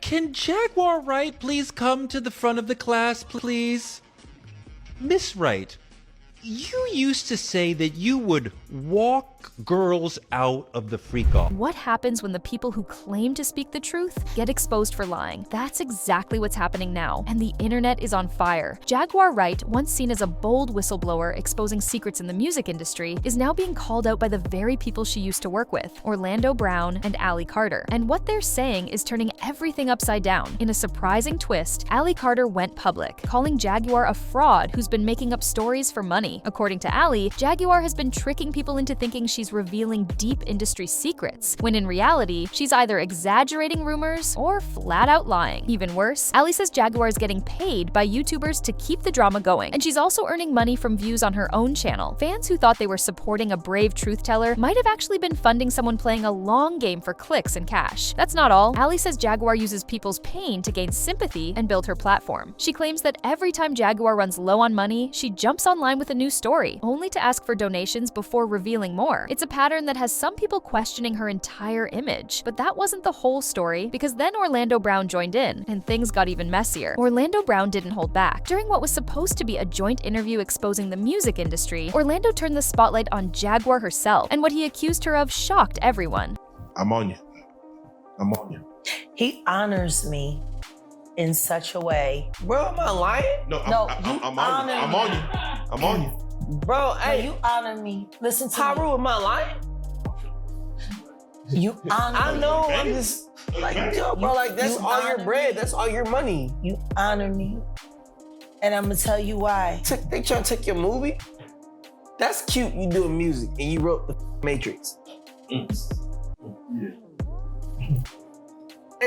Can Jaguar Wright please come to the front of the class, please? Miss Wright, you used to say that you would walk girls out of the freak-off. What happens when the people who claim to speak the truth get exposed for lying? That's exactly what's happening now, and the internet is on fire. Jaguar Wright, once seen as a bold whistleblower exposing secrets in the music industry, is now being called out by the very people she used to work with, Orlando Brown and Allie Carter. And what they're saying is turning everything upside down. In a surprising twist, Allie Carter went public, calling Jaguar a fraud who's been making up stories for money. According to Allie, Jaguar has been tricking people into thinking she's revealing deep industry secrets, when in reality, she's either exaggerating rumors or flat out lying. Even worse, Allie says Jaguar is getting paid by YouTubers to keep the drama going, and she's also earning money from views on her own channel. Fans who thought they were supporting a brave truth-teller might have actually been funding someone playing a long game for clicks and cash. That's not all. Allie says Jaguar uses people's pain to gain sympathy and build her platform. She claims that every time Jaguar runs low on money, she jumps online with a new story, only to ask for donations before revealing more. It's a pattern that has some people questioning her entire image. But that wasn't the whole story, because then Orlando Brown joined in, and things got even messier. Orlando Brown didn't hold back. During what was supposed to be a joint interview exposing the music industry, Orlando turned the spotlight on Jaguar herself, and what he accused her of shocked everyone. I'm on you. I'm on you. He honors me in such a way. Bro, am I lying? No, I'm on you. I'm on you. I'm on you. Bro, hey, you honor me. Listen to Haru, am I lying? You honor I me. know, I'm just like, yo, bro, like, that's all your bread. That's all your money. You honor me. And I'm gonna tell you why. They trying to take your movie? That's cute, you doing music, and you wrote the Matrix. Yeah.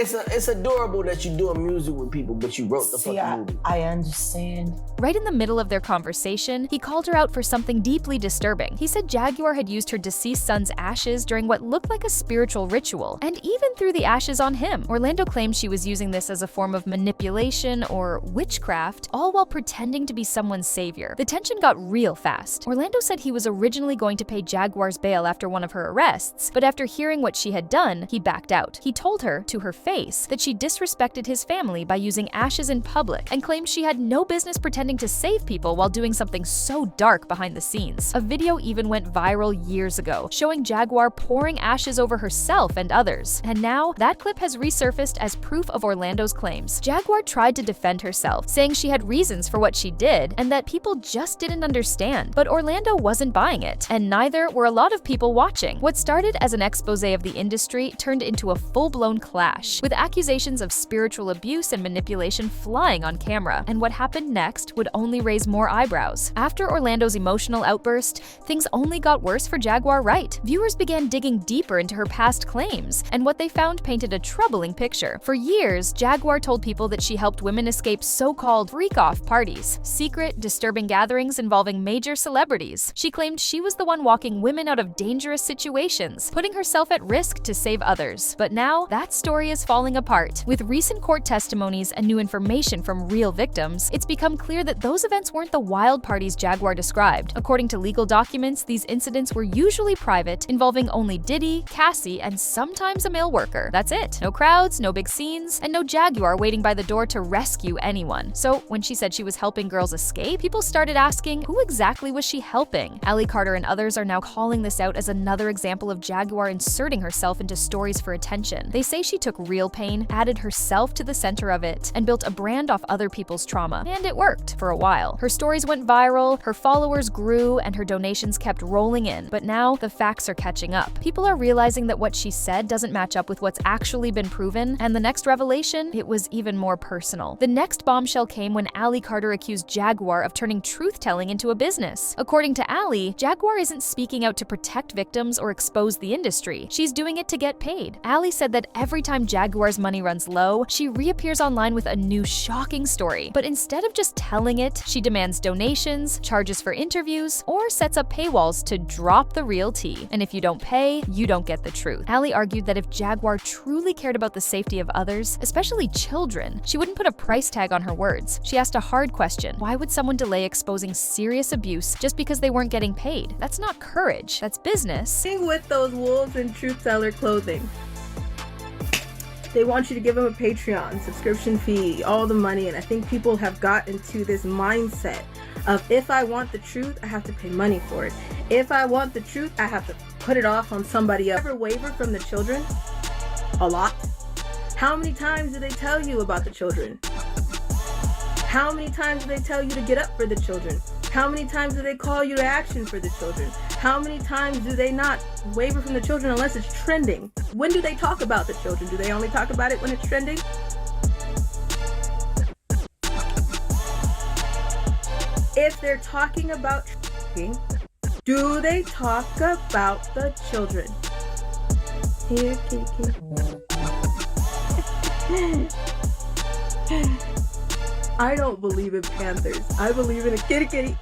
It's adorable that you're doing music with people, but you wrote the fucking movie. I understand. Right in the middle of their conversation, he called her out for something deeply disturbing. He said Jaguar had used her deceased son's ashes during what looked like a spiritual ritual, and even threw the ashes on him. Orlando claimed she was using this as a form of manipulation or witchcraft, all while pretending to be someone's savior. The tension got real fast. Orlando said he was originally going to pay Jaguar's bail after one of her arrests, but after hearing what she had done, he backed out. He told her, to her face, that she disrespected his family by using ashes in public, and claimed she had no business pretending to save people while doing something so dark behind the scenes. A video even went viral years ago, showing Jaguar pouring ashes over herself and others. And now, that clip has resurfaced as proof of Orlando's claims. Jaguar tried to defend herself, saying she had reasons for what she did, and that people just didn't understand. But Orlando wasn't buying it, and neither were a lot of people watching. What started as an expose of the industry turned into a full-blown clash, with accusations of spiritual abuse and manipulation flying on camera. And what happened next would only raise more eyebrows. After Orlando's emotional outburst, things only got worse for Jaguar Wright. Viewers began digging deeper into her past claims, and what they found painted a troubling picture. For years, Jaguar told people that she helped women escape so-called freak-off parties, secret, disturbing gatherings involving major celebrities. She claimed she was the one walking women out of dangerous situations, putting herself at risk to save others. But now, that story is falling apart. With recent court testimonies and new information from real victims, it's become clear that those events weren't the wild parties Jaguar described. According to legal documents, these incidents were usually private, involving only Diddy, Cassie, and sometimes a male worker. That's it. No crowds, no big scenes, and no Jaguar waiting by the door to rescue anyone. So when she said she was helping girls escape, people started asking, who exactly was she helping? Allie Carter and others are now calling this out as another example of Jaguar inserting herself into stories for attention. They say she took real pain, added herself to the center of it, and built a brand off other people's trauma. And it worked for a while. Her stories went viral, her followers grew, and her donations kept rolling in. But now, the facts are catching up. People are realizing that what she said doesn't match up with what's actually been proven, and the next revelation, it was even more personal. The next bombshell came when Allie Carter accused Jaguar of turning truth-telling into a business. According to Allie, Jaguar isn't speaking out to protect victims or expose the industry. She's doing it to get paid. Allie said that every time Jaguar's money runs low, she reappears online with a new shocking story. But instead of just telling it, she demands donations, charges for interviews, or sets up paywalls to drop the real tea. And if you don't pay, you don't get the truth. Allie argued that if Jaguar truly cared about the safety of others, especially children, she wouldn't put a price tag on her words. She asked a hard question: why would someone delay exposing serious abuse just because they weren't getting paid? That's not courage, that's business. With those wolves in truth teller clothing. They want you to give them a Patreon, subscription fee, all the money. And I think people have got into this mindset of, if I want the truth, I have to pay money for it. If I want the truth, I have to put it off on somebody else. Ever waver from the children? A lot. How many times do they tell you about the children? How many times do they tell you to get up for the children? How many times do they call you to action for the children? How many times do they not waver from the children unless it's trending? When do they talk about the children? Do they only talk about it when it's trending? If they're talking about trafficking, do they talk about the children? Here, kitty. I don't believe in panthers. I believe in a kitty.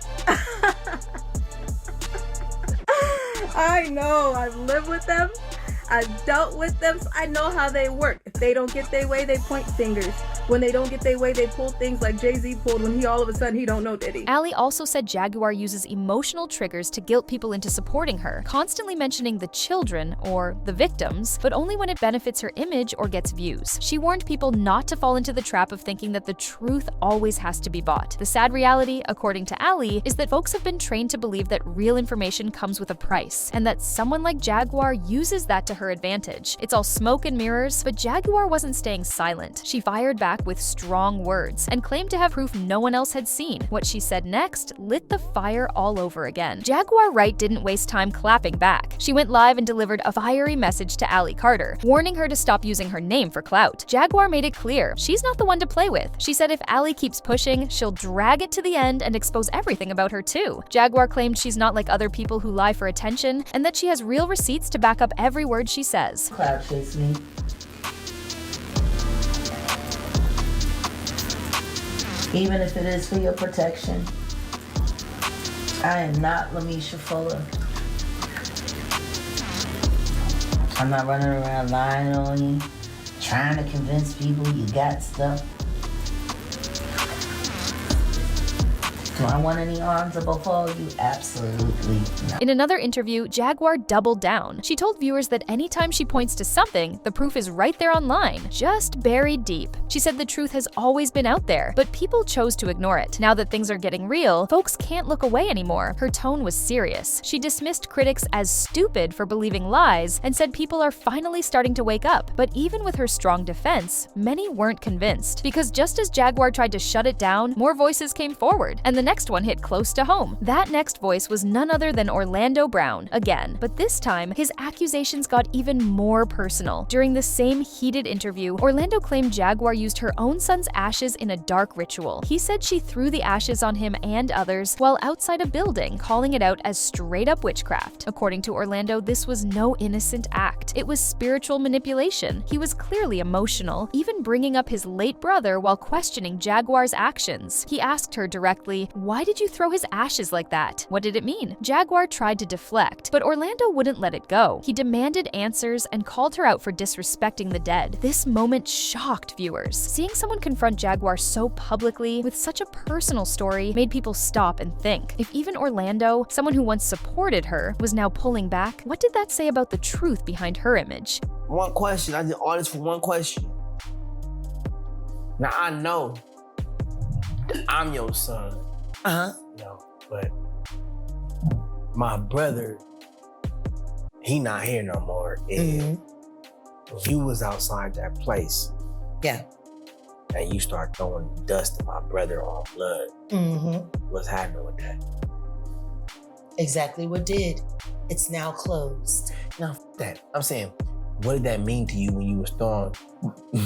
I know. I've lived with them. I've dealt with them. So I know how they work. If they don't get their way, they point fingers. When they don't get their way, they pull things like Jay-Z pulled when he all of a sudden he don't know, did he? Allie also said Jaguar uses emotional triggers to guilt people into supporting her, constantly mentioning the children, or the victims, but only when it benefits her image or gets views. She warned people not to fall into the trap of thinking that the truth always has to be bought. The sad reality, according to Allie, is that folks have been trained to believe that real information comes with a price, and that someone like Jaguar uses that to her advantage. It's all smoke and mirrors, but Jaguar wasn't staying silent. She fired back with strong words and claimed to have proof no one else had seen. What she said next lit the fire all over again. Jaguar Wright didn't waste time clapping back. She went live and delivered a fiery message to Allie Carter, warning her to stop using her name for clout. Jaguar made it clear she's not the one to play with. She said if Allie keeps pushing, she'll drag it to the end and expose everything about her too. Jaguar claimed she's not like other people who lie for attention, and that she has real receipts to back up every word she says. Cloud chase me. Even if it is for your protection. I am not Lamisha Fuller. I'm not running around lying on you, trying to convince people you got stuff. Do I want any arms before you? Absolutely not. In another interview, Jaguar doubled down. She told viewers that anytime she points to something, the proof is right there online, just buried deep. She said the truth has always been out there, but people chose to ignore it. Now that things are getting real, folks can't look away anymore. Her tone was serious. She dismissed critics as stupid for believing lies and said people are finally starting to wake up. But even with her strong defense, many weren't convinced, because just as Jaguar tried to shut it down, more voices came forward, and the next one hit close to home. That next voice was none other than Orlando Brown, again, but this time, his accusations got even more personal. During the same heated interview, Orlando claimed Jaguar used her own son's ashes in a dark ritual. He said she threw the ashes on him and others while outside a building, calling it out as straight-up witchcraft. According to Orlando, this was no innocent act. It was spiritual manipulation. He was clearly emotional, even bringing up his late brother while questioning Jaguar's actions. He asked her directly, "Why did you throw his ashes like that? What did it mean?" Jaguar tried to deflect, but Orlando wouldn't let it go. He demanded answers and called her out for disrespecting the dead. This moment shocked viewers. Seeing someone confront Jaguar so publicly with such a personal story made people stop and think. If even Orlando, someone who once supported her, was now pulling back, what did that say about the truth behind her image? One question. I did all this for one question. Now I know I'm your son. No, but my brother, he not here no more. And you was outside that place. Yeah. And you start throwing dust at my brother on blood. What's happening with that? Exactly what did. It's now closed. No, that. I'm saying, what did that mean to you when you was throwing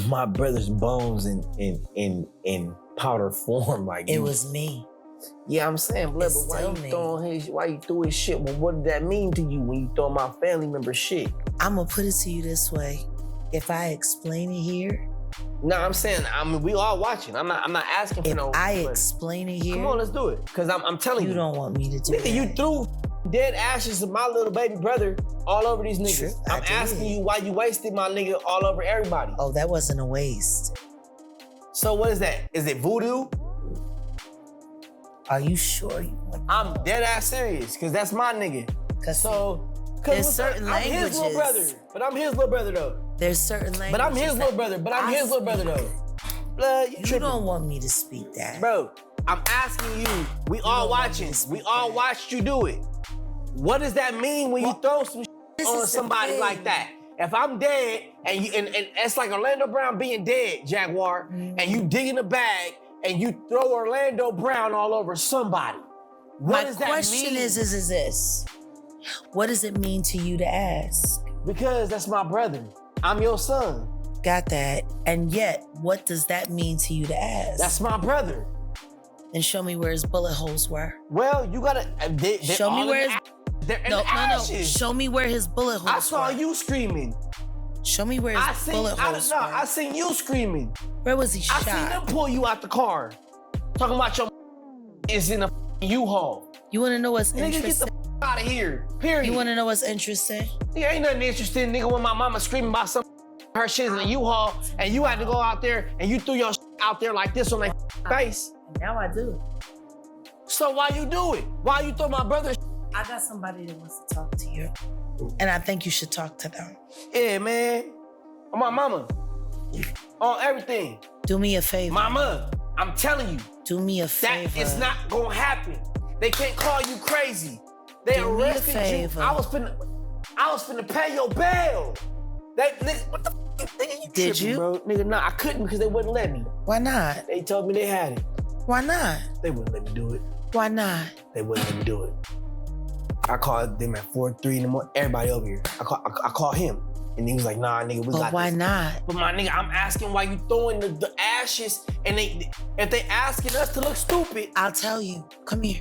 my brother's bones in powder form? Like It was me. Yeah, I'm saying, blood, It's but still me. why you threw his shit? Well, what did that mean to you when you throw my family member shit? I'm gonna put it to you this way. If I explain it here, No, I'm saying, we all watching. I'm not asking for if no. I but explain it here, come on, let's do it. Cause I'm telling you, you don't want me to do nigga, that. you threw dead ashes of my little baby brother all over these niggas. True, I I'm asking did. you why you wasted my nigga all over everybody. Oh, that wasn't a waste. So what is that? Is it voodoo? Are you sure you want I'm dead ass serious, cause that's my nigga. Cause So, there's certain I'm his little languages. brother, but I'm his little brother though. There's certain languages. But I'm his little brother. Though. Blood, You don't want me to speak that. Bro, I'm asking you. We all watching. We all watched you do it. What does that mean when you throw some on somebody like that? If I'm dead and it's like Orlando Brown being dead, Jaguar, and you dig in a bag and you throw Orlando Brown all over somebody. What does that mean? My question is this. What does it mean to you to ask? Because that's my brother. I'm your son. Got that. And yet, what does that mean to you to ask? That's my brother. Then show me where his bullet holes were. Well, you gotta show me where his they're in no. ashes. Show me where his bullet holes were. I saw you screaming. Show me where his bullet holes were. I seen you screaming. Where was he shot? I seen them pull you out the car. Talking about your is in a U-Haul. You wanna know what's Nigga, interesting? get the out of here. Period. You wanna know what's interesting? Nigga, ain't nothing interesting, nigga, when my mama screaming about some her shit in a U-Haul and you had to go out there and you threw your out there like this on their face. Now I do. So why you do it? Why you throw my brother? I got somebody that wants to talk to you. And I think you should talk to them. Yeah, man. On my mama. On everything. Do me a favor. Mama, I'm telling you. Do me a favor. That is not gonna happen. They can't call you crazy. They Do me a arrested you. favor. I was finna pay your bail. Nigga, what the f***, nigga, you Did tripping, you? bro? Nigga, nah, I couldn't because they wouldn't let me. Why not? They told me they had it. Why not? They wouldn't let me do it. Why not? They wouldn't let me do it. I called them at 4:03 in the morning. Everybody over here. I called him. And he was like, nah, nigga, we got But why this. not? But my nigga, I'm asking why you throwing the ashes and if they asking us to look stupid. I'll tell you. Come here.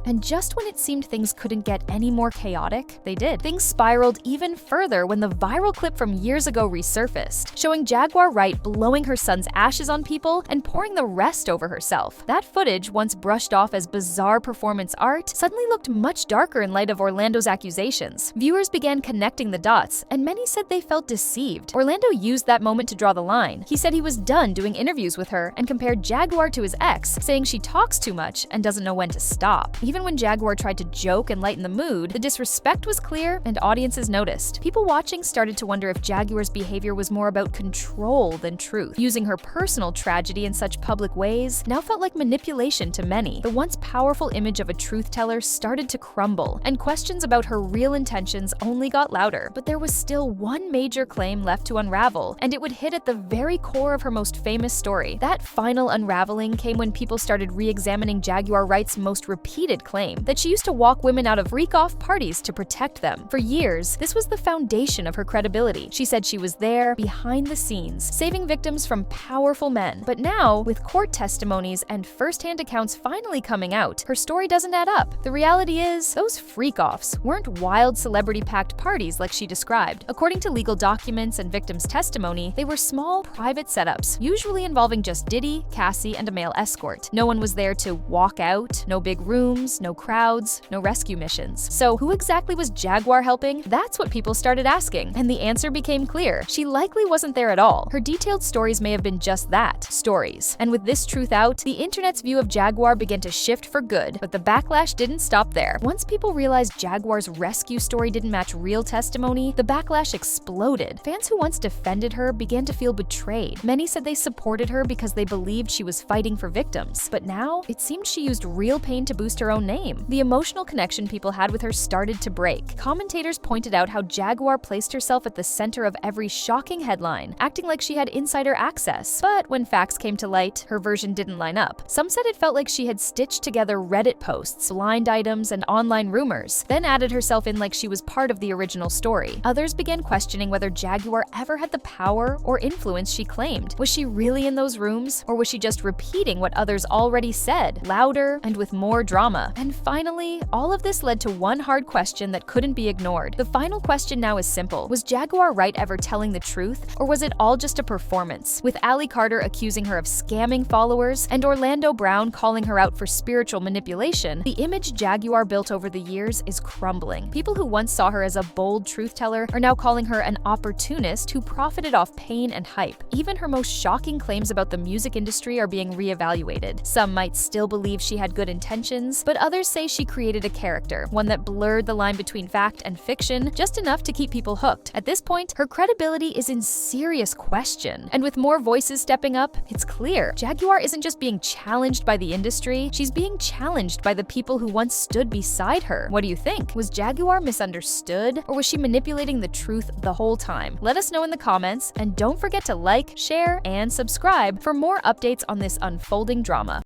And just when it seemed things couldn't get any more chaotic, they did. Things spiraled even further when the viral clip from years ago resurfaced, showing Jaguar Wright blowing her son's ashes on people and pouring the rest over herself. That footage, once brushed off as bizarre performance art, suddenly looked much darker in light of Orlando's accusations. Viewers began connecting the dots, and many said they felt deceived. Orlando used that moment to draw the line. He said he was done doing interviews with her and compared Jaguar to his ex, saying she talks too much and doesn't know when to stop. Even when Jaguar tried to joke and lighten the mood, the disrespect was clear and audiences noticed. People watching started to wonder if Jaguar's behavior was more about control than truth. Using her personal tragedy in such public ways now felt like manipulation to many. The once powerful image of a truth teller started to crumble, and questions about her real intentions only got louder. But there was still one major claim left to unravel, and it would hit at the very core of her most famous story. That final unraveling came when people started re-examining Jaguar Wright's most repeated claim, that she used to walk women out of freak-off parties to protect them. For years, this was the foundation of her credibility. She said she was there, behind the scenes, saving victims from powerful men. But now, with court testimonies and first-hand accounts finally coming out, her story doesn't add up. The reality is, those freak-offs weren't wild celebrity-packed parties like she described. According to legal documents and victims' testimony, they were small, private setups, usually involving just Diddy, Cassie, and a male escort. No one was there to walk out, no big rooms, no crowds, no rescue missions. So who exactly was Jaguar helping? That's what people started asking, and the answer became clear. She likely wasn't there at all. Her detailed stories may have been just that, stories. And with this truth out, the internet's view of Jaguar began to shift for good, but the backlash didn't stop there. Once people realized Jaguar's rescue story didn't match real testimony, the backlash exploded. Fans who once defended her began to feel betrayed. Many said they supported her because they believed she was fighting for victims. But now, it seemed she used real pain to boost her own name. The emotional connection people had with her started to break. Commentators pointed out how Jaguar placed herself at the center of every shocking headline, acting like she had insider access. But when facts came to light, her version didn't line up. Some said it felt like she had stitched together Reddit posts, blind items, and online rumors, then added herself in like she was part of the original story. Others began questioning whether Jaguar ever had the power or influence she claimed. Was she really in those rooms, or was she just repeating what others already said, louder and with more drama? And finally, all of this led to one hard question that couldn't be ignored. The final question now is simple. Was Jaguar Wright ever telling the truth, or was it all just a performance? With Ali Carter accusing her of scamming followers and Orlando Brown calling her out for spiritual manipulation, the image Jaguar built over the years is crumbling. People who once saw her as a bold truth teller are now calling her an opportunist who profited off pain and hype. Even her most shocking claims about the music industry are being reevaluated. Some might still believe she had good intentions, but others say she created a character, one that blurred the line between fact and fiction, just enough to keep people hooked. At this point, her credibility is in serious question. And with more voices stepping up, it's clear Jaguar isn't just being challenged by the industry, she's being challenged by the people who once stood beside her. What do you think? Was Jaguar misunderstood, or was she manipulating the truth the whole time? Let us know in the comments, and don't forget to like, share, and subscribe for more updates on this unfolding drama.